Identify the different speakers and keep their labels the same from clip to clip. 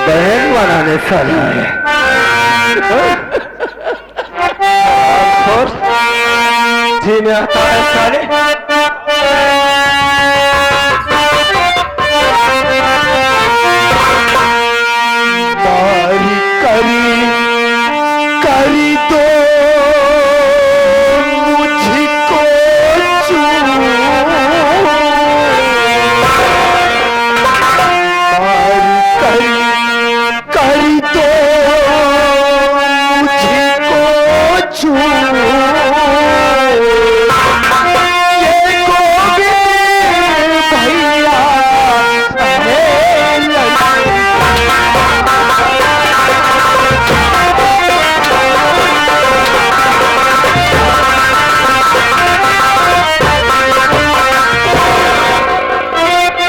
Speaker 1: बहन बनाने साला है। और जी में आता है साले। मारी करी करी दो मुझको करी दो मुझको ये गोविंद भैया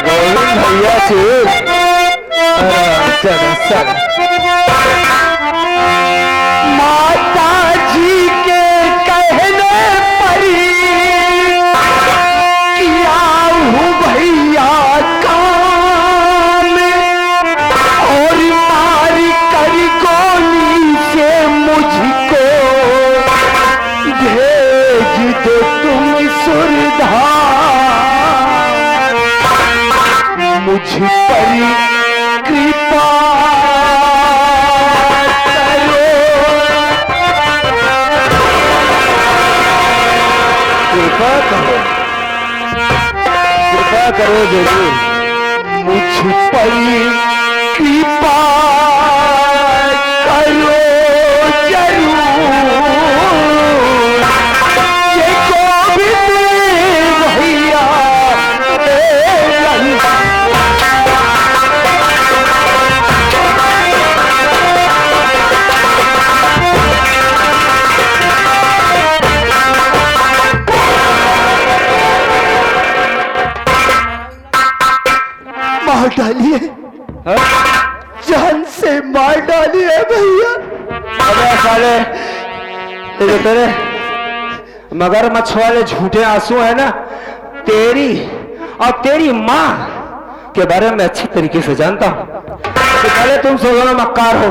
Speaker 1: गोविंद भैया से माता जी के कहने पर किया हूँ भैया काम और मारी कर गोली से मुझको भेज दो तुम सुरधा मुझ पर कृपा करो कृपा करो जरूर मुझ पर कृपा करो जरूर ये गोविंद भैया मार डालिए, जान से मार डालिए भैया। अबे साले ये जो तेरे मगरमच्छ वाले झूठे आंसू है ना, तेरी और तेरी माँ के बारे में अच्छी तरीके से जानता हूँ कि पहले तुम से दोनों मक्कार हो,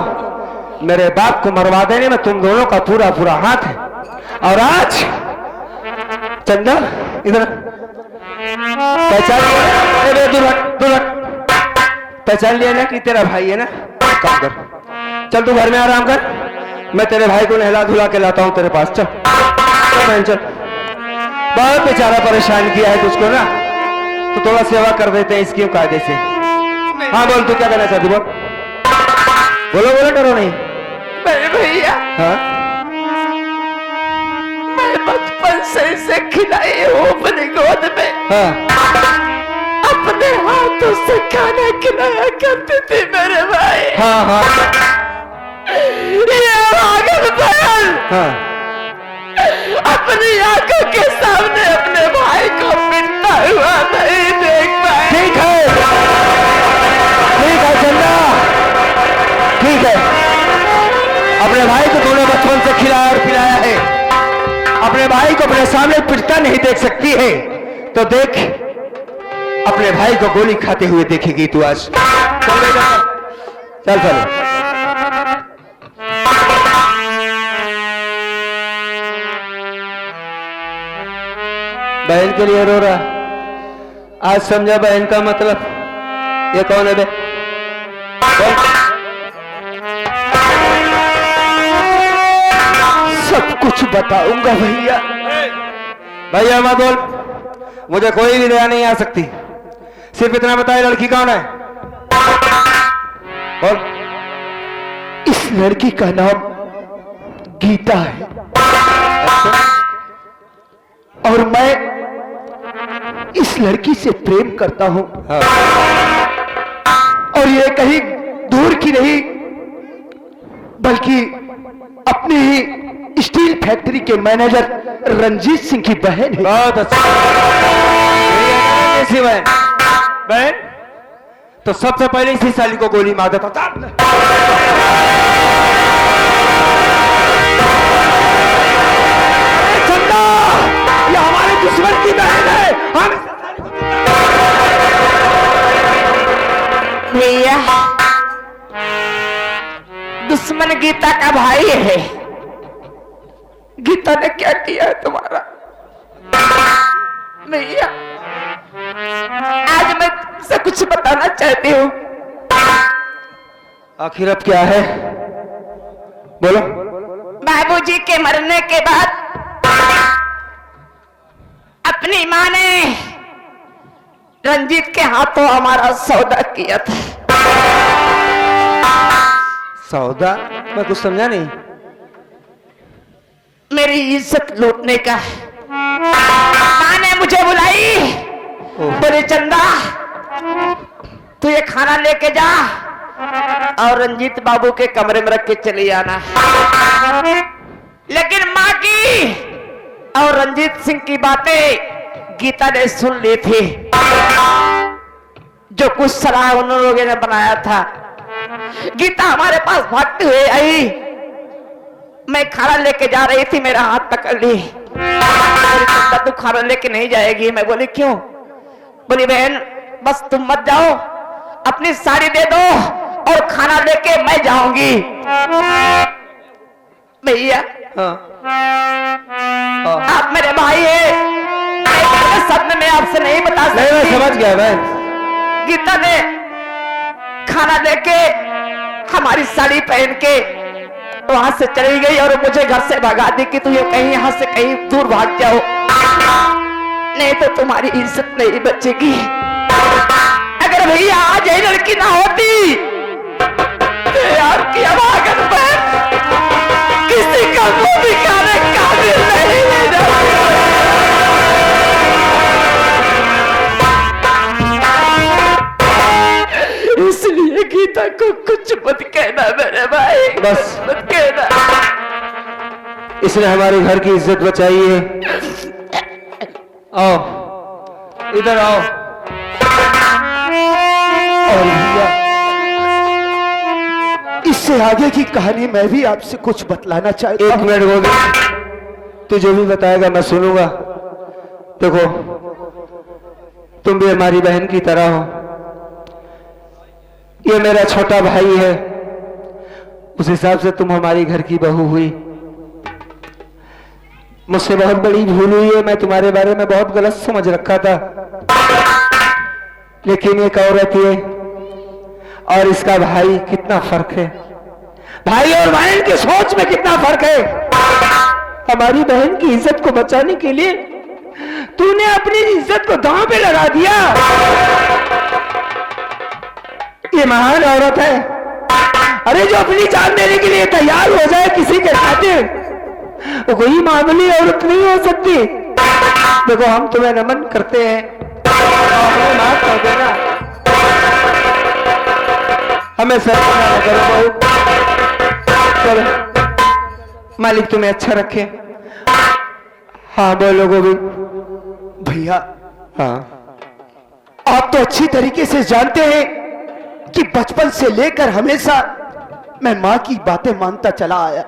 Speaker 1: मेरे बाप को मरवा देने में तुम दोनों का पूरा पूरा हाथ है। और आज चंदा इधर पहचान पहचान लिया ना कि तेरा भाई है ना। काम कर, चल तू घर में आराम कर, मैं तेरे भाई को नहला धुला के लाता हूँ तेरे पास। चल चल चल, बहुत बेचारा परेशान किया है तुझको ना, तो थोड़ा सेवा कर देते हैं इसकी कायदे से। हाँ बोल, तू क्या कहना चाहती बोल, बोलो बोलो, डरो नहीं।
Speaker 2: मेरे भैया,
Speaker 1: हाँ
Speaker 2: मैं बचपन से इसे खिलाई हूँ अपनी गोद में।
Speaker 1: हाँ
Speaker 2: अपने हाथों से खाना खिलाया करते थे मेरे भाई।
Speaker 1: हाँ हाँ
Speaker 2: ये पागल बैल
Speaker 1: हाँ
Speaker 2: अपनी आंखों के सामने अपने भाई को पिटता हुआ नहीं देख पाए।
Speaker 1: ठीक है चंदा, ठीक है। अपने भाई को तूने बचपन से खिलाया और पिलाया है, अपने भाई को अपने सामने पिटता नहीं देख सकती है तो देख, अपने भाई को गोली खाते हुए देखेगी तू आज। चल चल बहन के लिए रो रहा, आज समझा बहन का मतलब। ये कौन है बे? सब कुछ बताऊंगा भैया। भैया मत बोल, मुझे कोई भी दया नहीं आ सकती, सिर्फ इतना बताए लड़की कौन है बोल। इस लड़की का नाम गीता है। अच्छा? और मैं इस लड़की से प्रेम करता हूं। हाँ। और ये कहीं दूर की नहीं बल्कि अपनी ही स्टील फैक्ट्री के मैनेजर रंजीत सिंह की बहन है। बहुत अच्छा। बहन बहन तो सबसे पहले इसी साली को गोली मार देता था। चंदा, ये हमारे दुश्मन की बहन है। हम
Speaker 2: भैया दुश्मन गीता का भाई है। गीता ने क्या किया है तुम्हारा? भैया आज मैं तुमसे कुछ बताना चाहती हूँ।
Speaker 1: आखिर अब क्या है, बोलो।
Speaker 2: बाबूजी के मरने के बाद अपनी माँ ने रंजीत के हाथों हमारा सौदा किया था।
Speaker 1: सौदा? मैं कुछ समझा नहीं।
Speaker 2: मेरी इज्जत लूटने का। माँ ने मुझे बुलाई, बोले चंदा तू ये खाना लेके जा और रंजीत बाबू के कमरे में रख के चली आना। लेकिन माँ की और रंजीत सिंह की बातें गीता ने सुन ली थी। जो कुछ सलाह उन लोगों ने बनाया था, गीता हमारे पास भागते हुए आई। मैं खाना लेके जा रही थी, मेरा हाथ पकड़ ली। तू खाना लेके नहीं जाएगी। मैं बोली क्यों? बोली बहन बस तुम मत जाओ, अपनी साड़ी दे दो और खाना लेके मैं जाऊंगी। भैया आप मेरे भाई हैं, सब में आपसे नहीं बता सकती।
Speaker 1: नहीं, मैं समझ गया बहन।
Speaker 2: गीता ने खाना लेके हमारी साड़ी पहन के वहां से चली गई और मुझे घर से भगा दी कि तुम कहीं यहाँ से कहीं दूर भाग जाओ, नहीं तो तुम्हारी इज्जत नहीं बचेगी। अगर भैया आज ये लड़की ना होती तो आपकी अभागन पर किसी का मुंह दिखाने काबिल नहीं रह जाती। इसलिए गीता को कुछ मत कहना मेरे भाई,
Speaker 1: बस
Speaker 2: मत कहना।
Speaker 1: इसने हमारे घर की इज्जत बचाई है। आओ इधर आओ।
Speaker 3: और भैया इससे आगे की कहानी मैं भी आपसे कुछ बतलाना चाहता
Speaker 1: एक
Speaker 3: हूं।
Speaker 1: मिनट गोविंद, तू जो भी बताएगा मैं सुनूंगा। देखो तुम भी हमारी बहन की तरह हो। ये मेरा छोटा भाई है, उस हिसाब से तुम हमारी घर की बहू हुई। मुझसे बहुत बड़ी भूल हुई है, मैं तुम्हारे बारे में बहुत गलत समझ रखा था। लेकिन एक औरत है और इसका भाई, कितना फर्क है। भाई और बहन की सोच में कितना फर्क है। हमारी बहन की इज्जत को बचाने के लिए तूने अपनी इज्जत को दांव पे लगा दिया। ये महान औरत है। अरे जो अपनी जान देने के लिए तैयार हो जाए किसी के खातिर, तो कोई मामूली औरत नहीं हो सकती। देखो हम तुम्हें नमन करते हैं, हमें माफ कर देना। हमें शर्म ना करो बहू। चलो मालिक तुम्हें अच्छा रखे। हाँ बोलो गोविंद।
Speaker 3: भैया
Speaker 1: हाँ
Speaker 3: आप तो अच्छी तरीके से जानते हैं कि बचपन से लेकर हमेशा मैं मां की बातें मानता चला आया।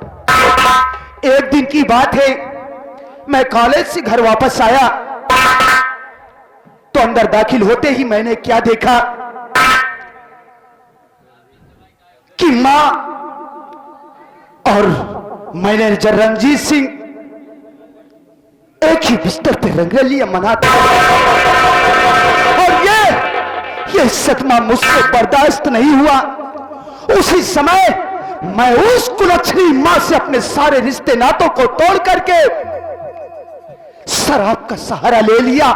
Speaker 3: एक दिन की बात है, मैं कॉलेज से घर वापस आया तो अंदर दाखिल होते ही मैंने क्या देखा कि मां और मैनेजर रंजीत सिंह एक ही बिस्तर पे रंगरलियां मनाते और ये सदमा मुझसे बर्दाश्त नहीं हुआ। उसी समय मैं उस कुलच्छनी मां से अपने सारे रिश्ते नातों को तोड़ करके शराब का सहारा ले लिया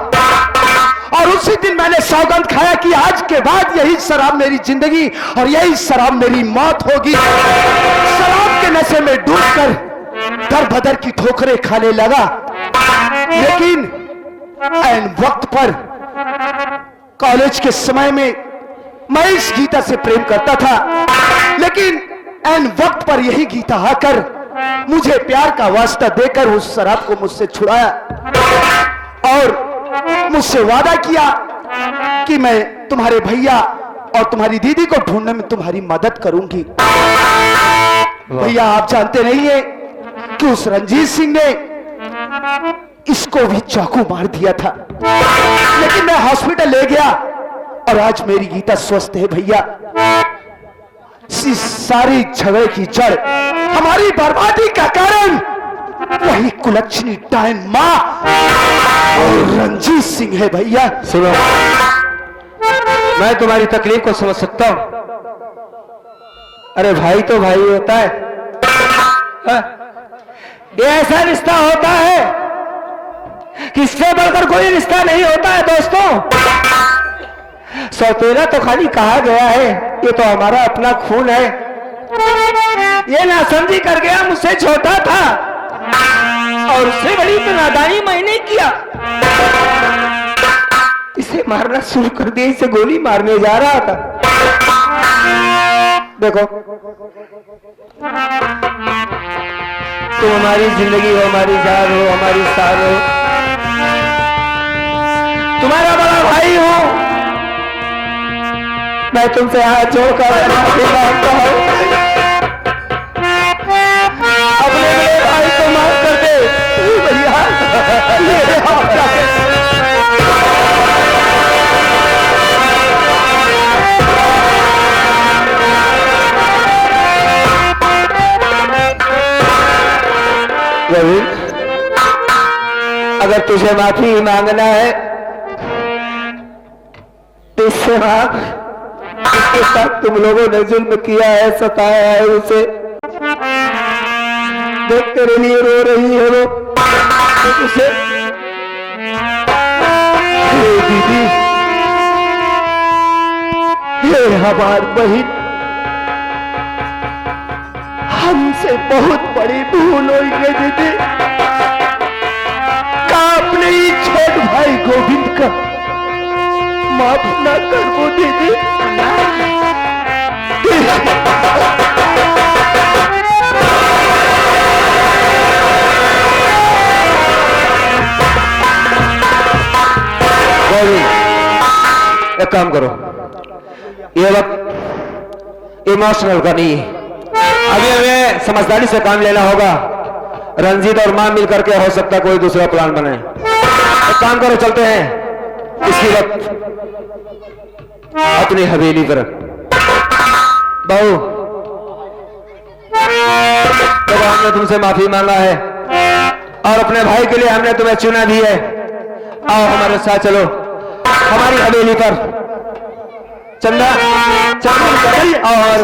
Speaker 3: और उसी दिन मैंने सौगंध खाया कि आज के बाद यही शराब मेरी जिंदगी और यही शराब मेरी मौत होगी। शराब के नशे में डूबकर दर बदर की ठोकरें खाने लगा। लेकिन ऐन वक्त पर कॉलेज के समय में मैं इस गीता से प्रेम करता था, लेकिन ऐन वक्त पर यही गीता आकर मुझे प्यार का वास्ता देकर उस शराब को मुझसे छुड़ाया और मुझसे वादा किया कि मैं तुम्हारे भैया और तुम्हारी दीदी को ढूंढने में तुम्हारी मदद करूंगी। भैया आप जानते नहीं है कि उस रंजीत सिंह ने इसको भी चाकू मार दिया था, लेकिन मैं हॉस्पिटल ले गया और आज मेरी गीता स्वस्थ है। भैया इस सारी झगड़े की जड़, हमारी बर्बादी का कारण वही कुलच्छनी डायन माँ और रंजीत सिंह है भैया।
Speaker 1: सुनो, मैं तुम्हारी तकलीफ को समझ सकता हूं। अरे भाई तो भाई होता है, हाँ? ये ऐसा रिश्ता होता है कि इससे बढ़कर कोई रिश्ता नहीं होता है दोस्तों। सौतेला तो खाली कहा गया है, ये तो हमारा अपना खून है। ये नासमझी कर गया, मुझसे छोटा था और उससे बड़ी तो नादानी मैंने किया। इसे मारना शुरू कर दिया, इसे गोली मारने जा रहा था। देखो, तुम हमारी जिंदगी हो, हमारी जान हो, हमारी सार हो, तुम्हारा बड़ा भाई हूं। मैं तुमसे हाथ जोड़कर माफी मांगता हूं, अपने बड़े भाई को माफ कर दे भैया। मेरे हाथ जाके रवि, अगर तुझे माफी मांगना है तो इससे मांग, इसके साथ तुम लोगों ने जुल्म किया है, सताया है उसे। देख तेरे लिए रो रही है वो, तो उसे दीदी, ये हमारी बहन, हमसे बहुत बड़ी भूल हुई है दीदी। का अपने ही छोट भाई गोविंद का माफ ना कर वो दीदी। एक काम करो, ये वक्त इमोशनल का नहीं है, अभी हमें समझदारी से काम लेना होगा। रंजीत और मां मिलकर के हो सकता कोई दूसरा प्लान बने। एक काम करो, चलते हैं इसी वक्त अपनी हवेली पर। बहू, जब हमने तुमसे माफी मांगा है और अपने भाई के लिए हमने तुम्हें चुना भी है, आओ हमारे साथ चलो हमारी हवेली पर। चंदा, चल और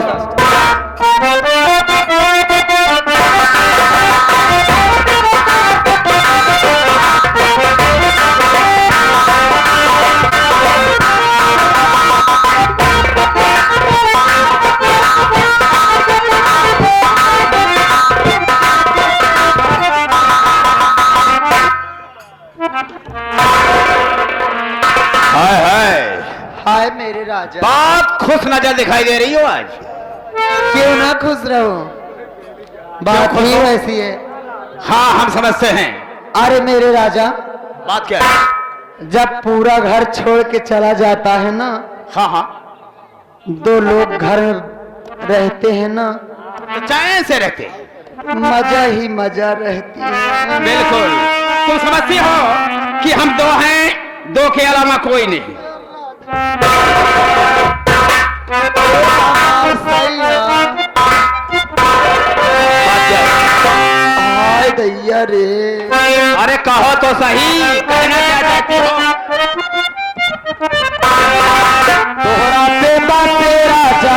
Speaker 4: हाय मेरे राजा,
Speaker 5: बहुत खुश नजर दिखाई दे रही हो आज।
Speaker 4: क्यों ना खुश रहो, बात
Speaker 5: खुश
Speaker 4: ही
Speaker 5: हो?
Speaker 4: वैसी है।
Speaker 5: हाँ, हम समझते हैं।
Speaker 4: अरे मेरे राजा,
Speaker 5: बात क्या है?
Speaker 4: जब पूरा घर छोड़ के चला जाता है ना,
Speaker 5: हाँ हाँ,
Speaker 4: दो लोग घर में रहते हैं ना,
Speaker 5: तो चैन से रहते।
Speaker 4: मजा ही मजा रहती है।
Speaker 5: बिल्कुल, तुम समझती हो कि हम दो हैं, दो के अलावा कोई नहीं।
Speaker 4: सही है। हाय दैया रे,
Speaker 5: अरे कहो तो सही, कहना क्या चाहती हो?
Speaker 4: तोहरा पे बाटे राजा,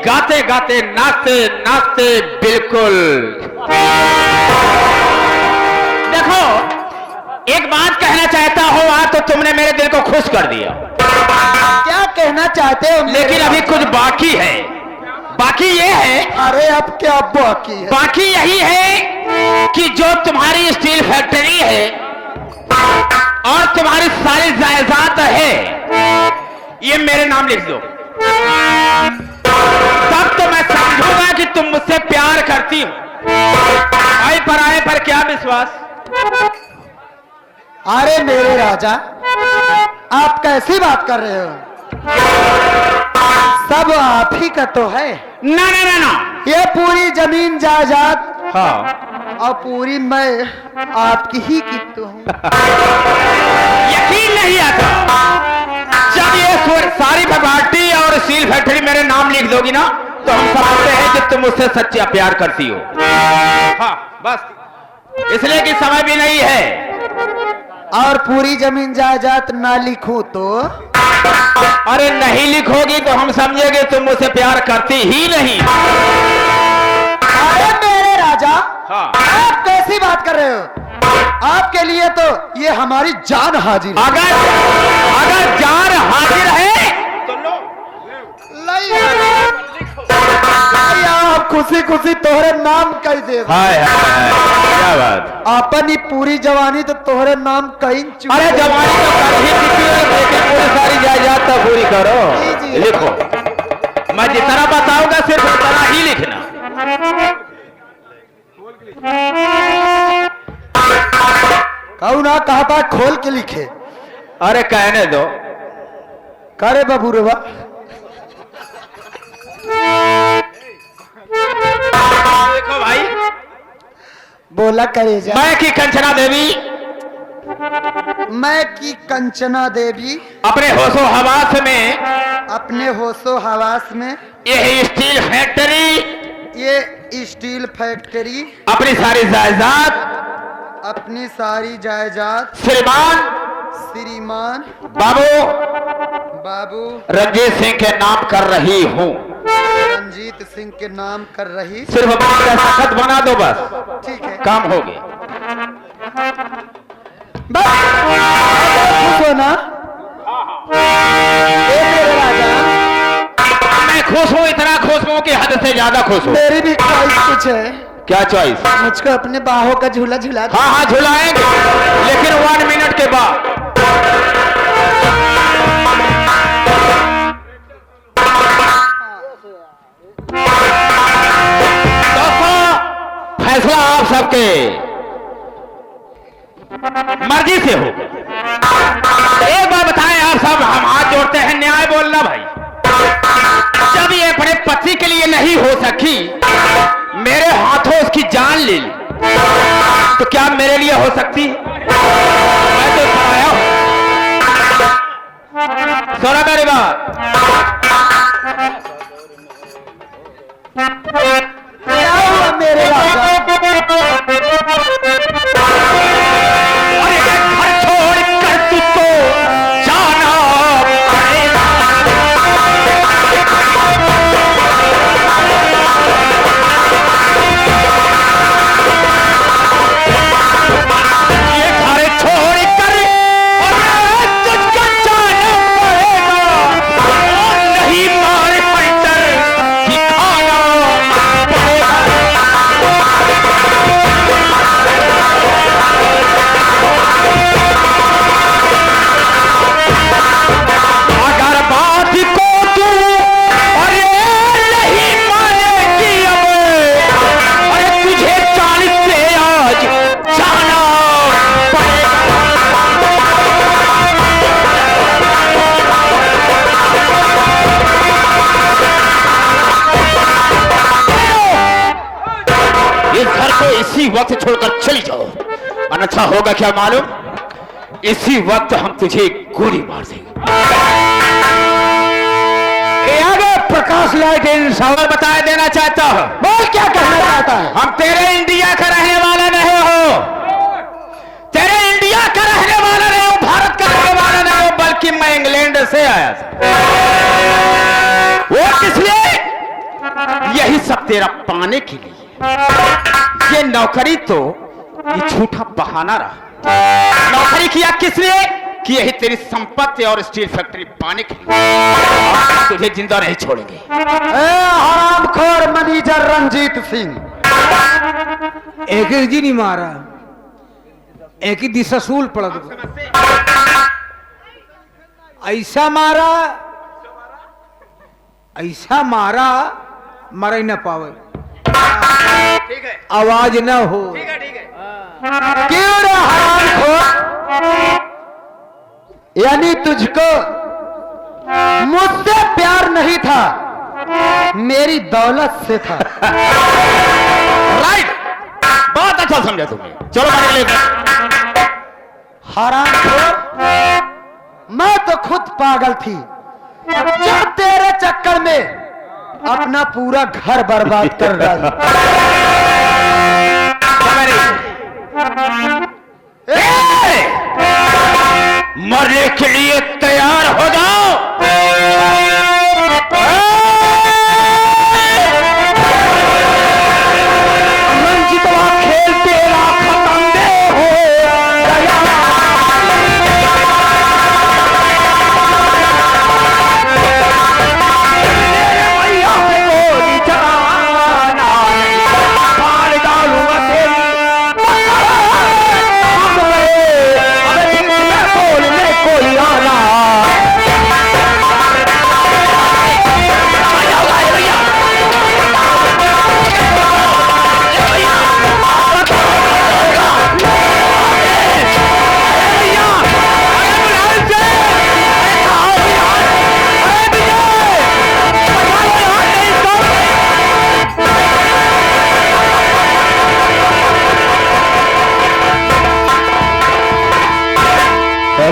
Speaker 5: गाते गाते नाचते नाचते बिल्कुल। देखो, एक बात कहना चाहता हूं, आज तो तुमने मेरे दिल को खुश कर दिया।
Speaker 3: क्या कहना चाहते हो?
Speaker 5: लेकिन अभी कुछ बाकी है। बाकी ये है,
Speaker 3: अरे अब क्या बाकी है?
Speaker 5: बाकी यही है कि जो तुम्हारी स्टील फैक्ट्री है और तुम्हारी सारी जायदाद है, ये मेरे नाम लिख दो। तब तो मैं समझूंगा कि तुम मुझसे प्यार करती हो। भाई पराये पर क्या विश्वास।
Speaker 3: अरे मेरे राजा, आप कैसी बात कर रहे हो? सब आप ही का तो है।
Speaker 5: ना ना ना ना,
Speaker 3: ये पूरी जमीन जायदाद
Speaker 5: हाँ,
Speaker 3: और पूरी मैं आपकी ही की तो हूँ।
Speaker 5: यकीन नहीं आता। जब ये सारी प्रॉपर्टी और स्टील फैक्ट्री मेरे नाम लिख दोगी ना, तो हम समझते हैं कि तुम मुझसे सच्चा प्यार करती हो। हाँ बस, इसलिए कि समय भी नहीं है।
Speaker 3: और पूरी जमीन जायदाद ना लिखूं तो?
Speaker 5: अरे नहीं लिखोगी तो हम समझेंगे तुम मुझसे प्यार करती ही नहीं।
Speaker 3: अरे मेरे राजा,
Speaker 5: हाँ।
Speaker 3: आप कैसी बात कर रहे हो? आपके लिए तो ये हमारी जान हाजिर है।
Speaker 5: अगर जान हाजिर है तो लो।
Speaker 3: आप खुशी खुशी तोहरे नाम कह दे।
Speaker 5: हाय हाय, क्या बात।
Speaker 3: अपन ही पूरी जवानी तो तोहरे नाम कहीं चुके।
Speaker 5: अरे जवानी तो कर ही चुकी है, लेकिन पूरी सारी जायदाद तो पूरी करो।
Speaker 3: जी, जी।
Speaker 5: लिखो, मैं जितना बताऊंगा सिर्फ उतना ही लिखना।
Speaker 3: कहू ना कहा था खोल के लिखे।
Speaker 5: अरे कहने दो।
Speaker 3: करे बाबू रे बा।
Speaker 5: देखो भाई,
Speaker 3: बोला करे जा।
Speaker 5: मैं की कंचना देवी,
Speaker 3: मैं की कंचना देवी
Speaker 5: अपने होशो हवास में,
Speaker 3: अपने होशो हवास में
Speaker 5: ये स्टील फैक्ट्री,
Speaker 3: ये स्टील फैक्ट्री,
Speaker 5: अपनी सारी जायदाद,
Speaker 3: अपनी सारी जायदाद श्रीमान बाबू
Speaker 5: रंजीत सिंह के नाम कर रही हूँ।
Speaker 3: रंजीत सिंह के नाम कर रही।
Speaker 5: सिर्फ अपना सखत बना दो, बस
Speaker 3: ठीक है,
Speaker 5: काम हो गया।
Speaker 3: बस खुश हो ना? ए मेरे राजा,
Speaker 5: मैं खुश हूँ, इतना खुश हूँ कि हद से ज्यादा खुश हूँ।
Speaker 3: मेरी भी ख्वाहिश कुछ है।
Speaker 5: क्या चॉइस?
Speaker 3: मुझको अपने बाहों का झूला झूला दो।
Speaker 5: हाँ हाँ झुलाएंगे, लेकिन 1 मिनट के बाद। फैसला आप सबके मर्जी से हो। एक बार बताएं आप सब, हम हाथ जोड़ते हैं, न्याय बोलना भाई। जब ये अपने पति के लिए नहीं हो सकी, मेरे हाथों उसकी जान ले ली, तो क्या मेरे लिए हो सकती? मैं तो आया हूं। सुना मेरी बात।
Speaker 3: क्या हुआ मेरे राजा?
Speaker 5: अरे घर छोड़ कर तुझको जाना पड़ेगा। ये घर छोड़ कर तुझको जाना पड़ेगा, और नहीं मारे पैंटर दिखाना पड़ेगा। अगर बात को तू अरे नहीं मानेगी अब, अरे तुझे 40 से आज जाना पड़ेगा। इस घर को इसी वक्त छोड़कर चली जाओ, अन्यथा होगा क्या मालूम? इसी वक्त हम तुझे गोली मार देंगे। प्रकाश लाइट इन सवाल बताया देना चाहता हूं।
Speaker 3: बोल, क्या कहना चाहता है?
Speaker 5: हम तेरे इंडिया का रहने वाला नहीं हो, तेरे इंडिया का रहने वाला नहीं हो, भारत का रहने वाला नहीं हो, बल्कि मैं इंग्लैंड से आया था। वो किस लिए? सब तेरा पाने के लिए। ये नौकरी तो ये झूठा बहाना रहा। नौकरी किया किस लिए? कि यही तेरी संपत्ति और स्टील फैक्ट्री पाने के लिए। आज तुझे जिंदा नहीं छोड़ेंगे।
Speaker 3: हरामखोर मैनेजर रंजीत सिंह,
Speaker 4: एक एक जी नहीं मारा, एक ही दिशासूल पड़ गया। ऐसा मारा, ऐसा मारा, मर ही ना पावे,
Speaker 5: ठीक है,
Speaker 4: आवाज ना हो।
Speaker 5: ठीक है, ठीक है।
Speaker 3: क्यों रे हरामखोर? यानी तुझको मुझसे प्यार नहीं था, मेरी दौलत से था।
Speaker 5: राइट, बहुत अच्छा समझा तुमने। चलो गाड़ी लेकर।
Speaker 3: हरामखोर, मैं तो खुद पागल थी जो तेरे चक्कर में अपना पूरा घर बर्बाद कर डाली।
Speaker 5: मरने के लिए तैयार हो जाओ।
Speaker 3: रंजीतवा खेल तेरा खत्म दे हो गया। मेरे भैया को निचाना मार डालूंगा तेरी। अबे मैं बोलने कोई आना।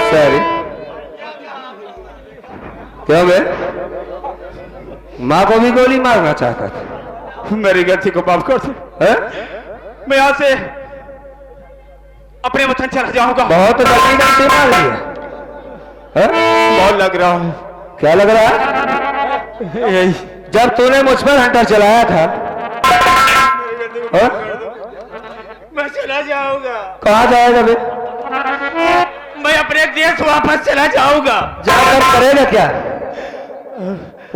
Speaker 1: सॉरी, क्यों बे? माँ को भी गोली मारना चाहता था?
Speaker 5: मेरी गलती को माफ कर दो।
Speaker 1: हैं?
Speaker 5: मैं यहाँ से अपने वतन चला जाऊंगा।
Speaker 1: बहुत बड़ी गलती मार दी है। हैं?
Speaker 5: बहुत लग रहा है।
Speaker 1: क्या लग रहा है?
Speaker 5: यही
Speaker 1: जब तूने मुझ पर हंटर चलाया था, हैं?
Speaker 5: मैं चला जाऊंगा।
Speaker 1: कहाँ जाएगा बे?
Speaker 5: मैं अपने देश वापस चला जाऊंगा।
Speaker 1: जाकर करेगा क्या?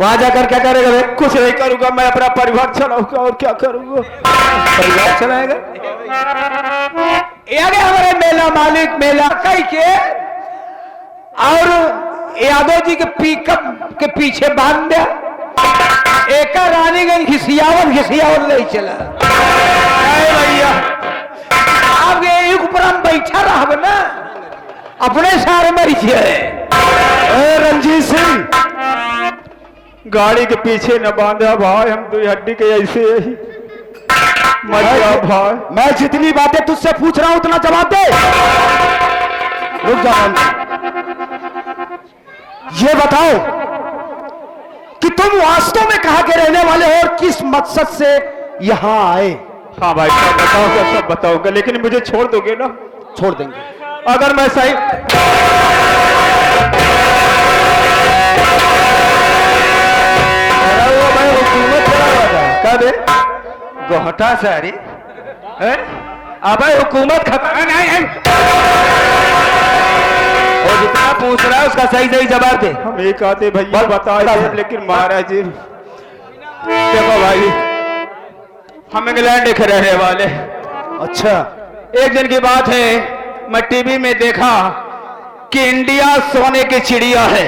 Speaker 1: वहां जाकर क्या करेगा बे?
Speaker 5: कुछ नहीं करूंगा, मैं अपना परिवार चलाऊंगा और क्या करूंगा।
Speaker 1: परिवार चलाएगा?
Speaker 4: ये गए हमारे मेला मालिक मेला कई के और यादव जी के पिकअप के पीछे बांध दिया। एक रानीगंज घिसियावन ले चला।
Speaker 5: अरे भैया,
Speaker 4: अब ये ऊपर हम बैठा रहा ना, अपने सारे मरीजिए।
Speaker 3: रंजीत सिंह,
Speaker 5: गाड़ी के पीछे न बांधा भाई, हम दो हड्डी के ऐसे ही मर गया भाई।
Speaker 3: मैं जितनी बातें तुझसे पूछ रहा हूं उतना जवाब दे। रुक जा। ये बताओ कि तुम वास्तव में कहां के रहने वाले हो और किस मकसद से यहां आए?
Speaker 5: हाँ भाई, सब बताऊंगा, सब बताऊंगा, लेकिन मुझे छोड़ दोगे ना?
Speaker 3: छोड़ देंगे।
Speaker 5: अगर मैं सही
Speaker 1: मैं हुकूमत चला हुआ था कब? गोहटा सारी अब हुकूमत खत्म नहीं। और जितना पूछ रहा है उसका सही सही जवाब दे।
Speaker 5: हम एक आते भैया बता दे, लेकिन महाराज जी देखो भाई, हम इंग्लैंड के रहने वाले।
Speaker 3: अच्छा,
Speaker 5: एक दिन की बात है, मैं टीवी में देखा कि इंडिया सोने की चिड़िया है।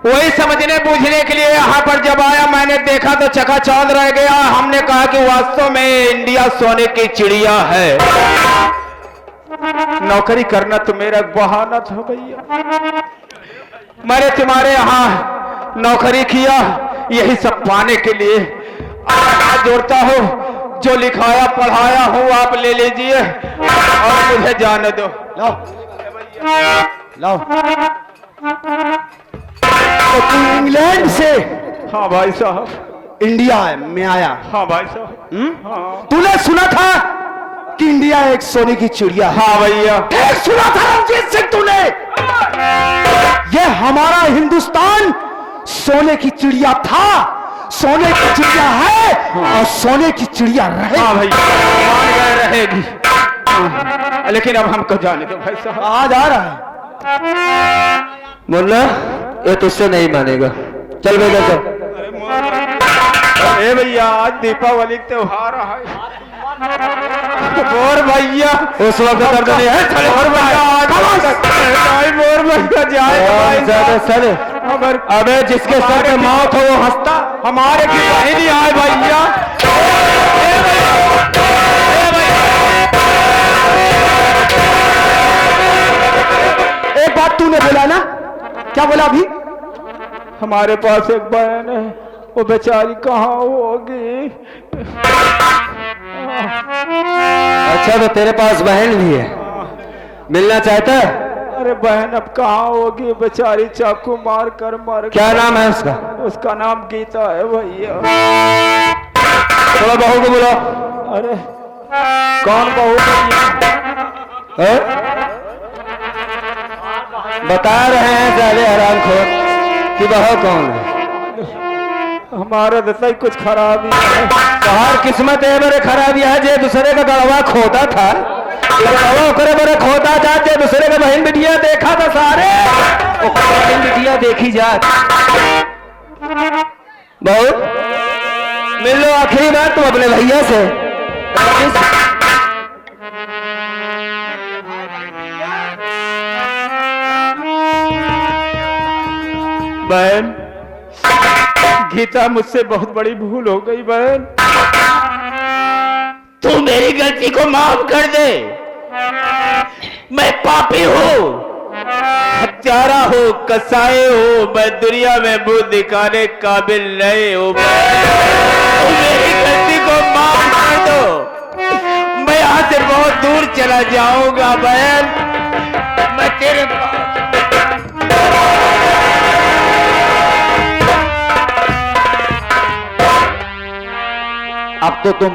Speaker 5: वही समझने बूझने के लिए यहाँ पर जब आया, मैंने देखा तो चकाचौंध रह गया। हमने कहा कि वास्तव में इंडिया सोने की चिड़िया है। नौकरी करना तो मेरा बहाना था भैया। मैंने तुम्हारे यहाँ नौकरी किया यही सब पाने के लिए। हाथ जोड़ता हूँ, जो लिखाया पढ़ाया हूँ आप ले लीजिए और मुझे जाने दो।
Speaker 3: लाओ लाओ। तो तू इंग्लैंड से
Speaker 5: हाँ भाई साहब।
Speaker 3: इंडिया में आया?
Speaker 5: हाँ भाई साहब। हाँ
Speaker 3: तूने सुना था कि इंडिया एक सोने की चिड़िया है?
Speaker 5: हाँ भैया।
Speaker 3: ठीक सुना था रंजीत सिंह तूने। ये हमारा हिंदुस्तान सोने की चिड़िया था सोने की चिड़िया है और सोने की चिड़िया रहे।
Speaker 1: हाँ भाई मान गए, रहेगी। हाँ, लेकिन अब हमको जाने दो भाई साहब।
Speaker 3: कहाँ जा रहा है?
Speaker 1: मुन्ना ये तुझसे नहीं मानेगा, चल बेटा चल। अरे भैया आज दीपावली का त्योहार है मोर भैया, उस वक्त दर्द नहीं है। चले मोर भैया आज मोर भैया जाए चले। अबे जिसके सर पे मौत हो वो हंसता, हमारे की बहन ही आए भैया।
Speaker 3: एक बात तूने बोला ना, क्या बोला अभी?
Speaker 1: हमारे पास एक बहन है, वो बेचारी कहाँ होगी? अच्छा तो तेरे पास बहन भी है, मिलना चाहता है? अरे बहन अब कहाँ होगी, बेचारी चाकू मार कर मर। क्या नाम है उसका? उसका नाम गीता है भैया। चलो बहू को बुलाओ। अरे कौन बहू है? बता रहे हैं साले हरामखोर कि बहू कौन है। हमारा दशा ही कुछ खराबी है। तुम्हार किस्मत है बड़े खराबी है, जे दूसरे का गड़वा खोता था, गड़वा करे बड़े खोता जाते, दूसरे का बहन बिटिया देखा था सारे, बहन बिटिया देखी जात। बहू मिल लो आखिरी बात तुम अपने भैया से। बहन गीता मुझसे बहुत बड़ी भूल हो गई बहन,
Speaker 5: तू मेरी गलती को माफ कर दे। मैं पापी हूँ, हत्यारा हूँ, कसाई हूँ, मैं दुनिया में मुंह दिखाने काबिल नहीं हूँ। तू मेरी गलती को माफ कर दो, मैं यहाँ से बहुत दूर चला जाऊंगा बहन। मैं तेरे पास
Speaker 4: अब तो तुम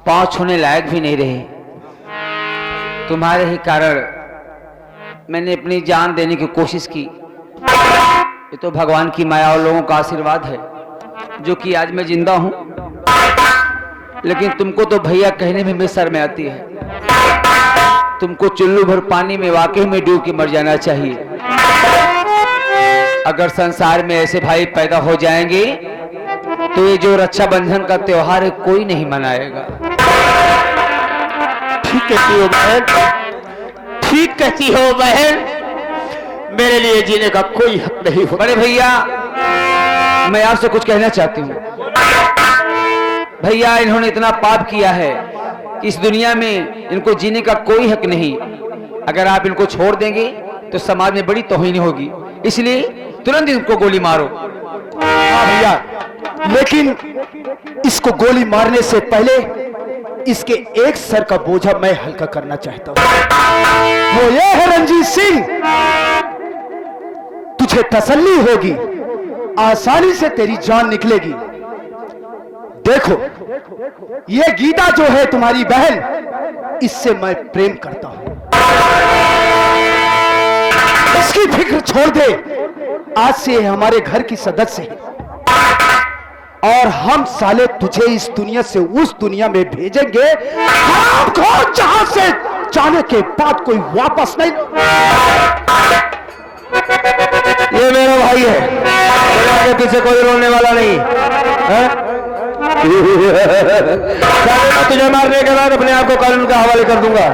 Speaker 4: पांव छूने लायक भी नहीं रहे। तुम्हारे ही कारण मैंने अपनी जान देने की कोशिश की। ये तो भगवान की माया और लोगों का आशीर्वाद है जो कि आज मैं जिंदा हूं। लेकिन तुमको तो भैया कहने में भी शर्म आती है। तुमको चुल्लू भर पानी में वाकई में डूब के मर जाना चाहिए। अगर संसार में ऐसे भाई पैदा हो जाएंगे तो ये जो रक्षाबंधन का त्योहार है कोई नहीं मनाएगा।
Speaker 5: ठीक कहती हो बहन, ठीक कहती हो बहन, मेरे लिए जीने का कोई हक नहीं हो।
Speaker 4: बड़े भैया मैं आपसे कुछ कहना चाहती हूँ। भैया इन्होंने इतना पाप किया है कि इस दुनिया में इनको जीने का कोई हक नहीं। अगर आप इनको छोड़ देंगे तो समाज में बड़ी तौहीन होगी, इसलिए तुरंत इनको गोली मारो।
Speaker 3: हाँ भैया, लेकिन इसको गोली मारने से पहले इसके एक सर का बोझा मैं हल्का करना चाहता हूं। वो ये है रंजीत सिंह, तुझे तसल्ली होगी, आसानी से तेरी जान निकलेगी। देखो ये गीता जो है तुम्हारी बहन, इससे मैं प्रेम करता हूं। इसकी फिक्र छोड़ दे, आज से ये हमारे घर की सदस्य है और हम साले तुझे इस दुनिया से उस दुनिया में भेजेंगे जहां से जाने के बाद कोई वापस नहीं।
Speaker 1: ये मेरा भाई है, मेरे आगे पीछे कोई रोने वाला नहीं है? मैं तुझे मारने के बाद अपने आप को कानून के हवाले कर दूंगा।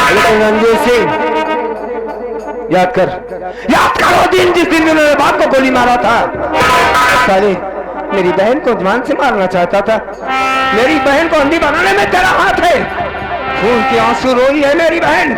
Speaker 1: लेकिन रंजीत सिंह याद करो दिन जिस दिन मेरे बाप को गोली मारा था। साले मेरी बहन को जान से मारना चाहता था। मेरी बहन को अंधी बनाने में तेरा हाथ है। खून के आंसू रोई है मेरी बहन।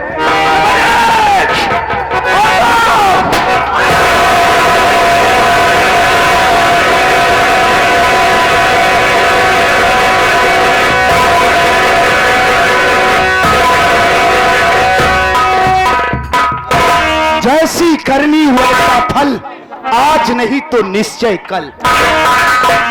Speaker 3: जैसी करनी वैसा फल, आज नहीं तो निश्चय कल।